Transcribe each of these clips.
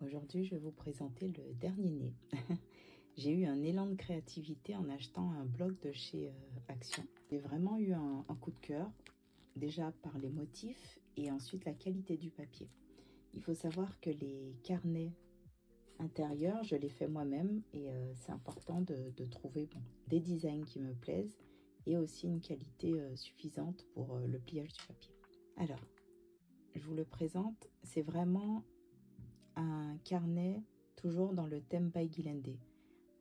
Aujourd'hui, je vais vous présenter le dernier né. J'ai eu un élan de créativité en achetant un bloc de chez Action. J'ai vraiment eu un coup de cœur, déjà par les motifs et ensuite la qualité du papier. Il faut savoir que les carnets intérieurs, je les fais moi-même et c'est important de trouver des designs qui me plaisent et aussi une qualité suffisante pour le pliage du papier. Alors, je vous le présente, c'est vraiment un carnet toujours dans le thème by Guilandé.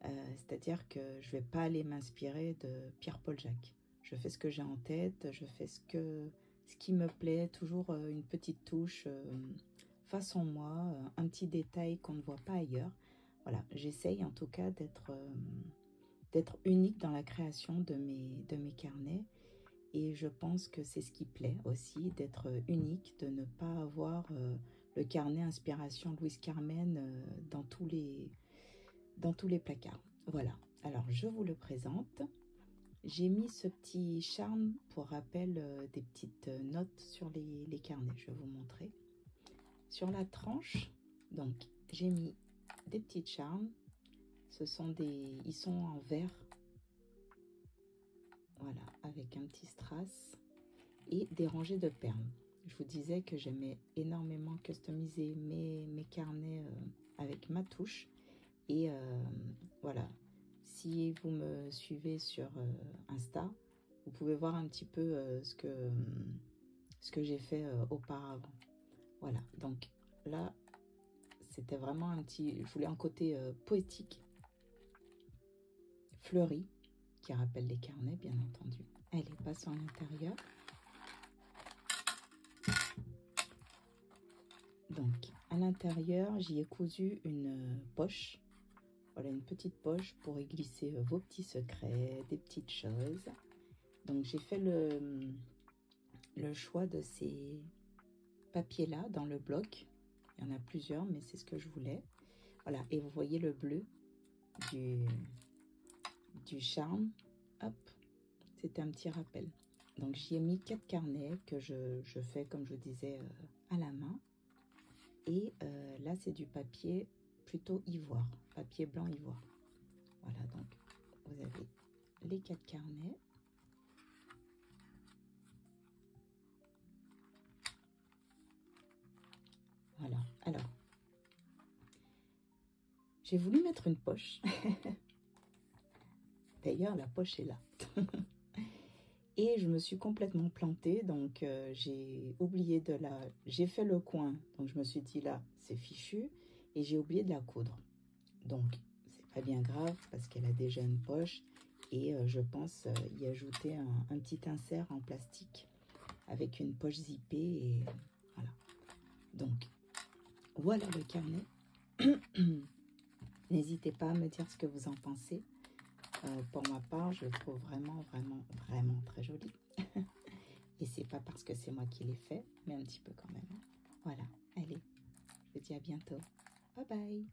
C'est-à-dire que je ne vais pas aller m'inspirer de Pierre-Paul Jacques. Je fais ce que j'ai en tête, je fais ce qui me plaît, toujours une petite touche façon moi, un petit détail qu'on ne voit pas ailleurs. Voilà, j'essaye en tout cas d'être unique dans la création de mes carnets. Et je pense que c'est ce qui plaît aussi, d'être unique, de ne pas avoir le carnet inspiration Louise Carmen dans tous les placards. Voilà, alors je vous le présente. J'ai mis ce petit charme pour rappel des petites notes sur les carnets. Je vais vous montrer. Sur la tranche, donc j'ai mis des petites charmes. Ils sont en verre. Voilà, avec un petit strass et des rangées de perles. Je vous disais que j'aimais énormément customiser mes carnets avec ma touche. Et voilà, si vous me suivez sur Insta, vous pouvez voir un petit peu ce que j'ai fait auparavant. Voilà, donc là, c'était vraiment je voulais un côté poétique, fleuri, qui rappelle les carnets, bien entendu. Elle est pas sur l'intérieur. Donc, à l'intérieur, j'y ai cousu une poche. Voilà, une petite poche pour y glisser vos petits secrets, des petites choses. Donc, j'ai fait le choix de ces papiers-là dans le bloc. Il y en a plusieurs, mais c'est ce que je voulais. Voilà, et vous voyez le bleu du charme. Hop, c'était un petit rappel. Donc, j'y ai mis 4 carnets que je fais, comme je disais, à la main. Et là, c'est du papier plutôt ivoire, papier blanc ivoire. Voilà, donc vous avez les 4 carnets. Voilà, alors, j'ai voulu mettre une poche. D'ailleurs, la poche est là. Et je me suis complètement plantée, donc j'ai oublié j'ai fait le coin, donc je me suis dit là, c'est fichu, et j'ai oublié de la coudre. Donc, c'est pas bien grave, parce qu'elle a déjà une poche, et je pense y ajouter un petit insert en plastique, avec une poche zippée, et voilà. Donc, voilà le carnet. N'hésitez pas à me dire ce que vous en pensez. Pour ma part, je le trouve vraiment, vraiment, vraiment très joli. Et c'est pas parce que c'est moi qui l'ai fait, mais un petit peu quand même. Voilà, allez, je vous dis à bientôt. Bye bye.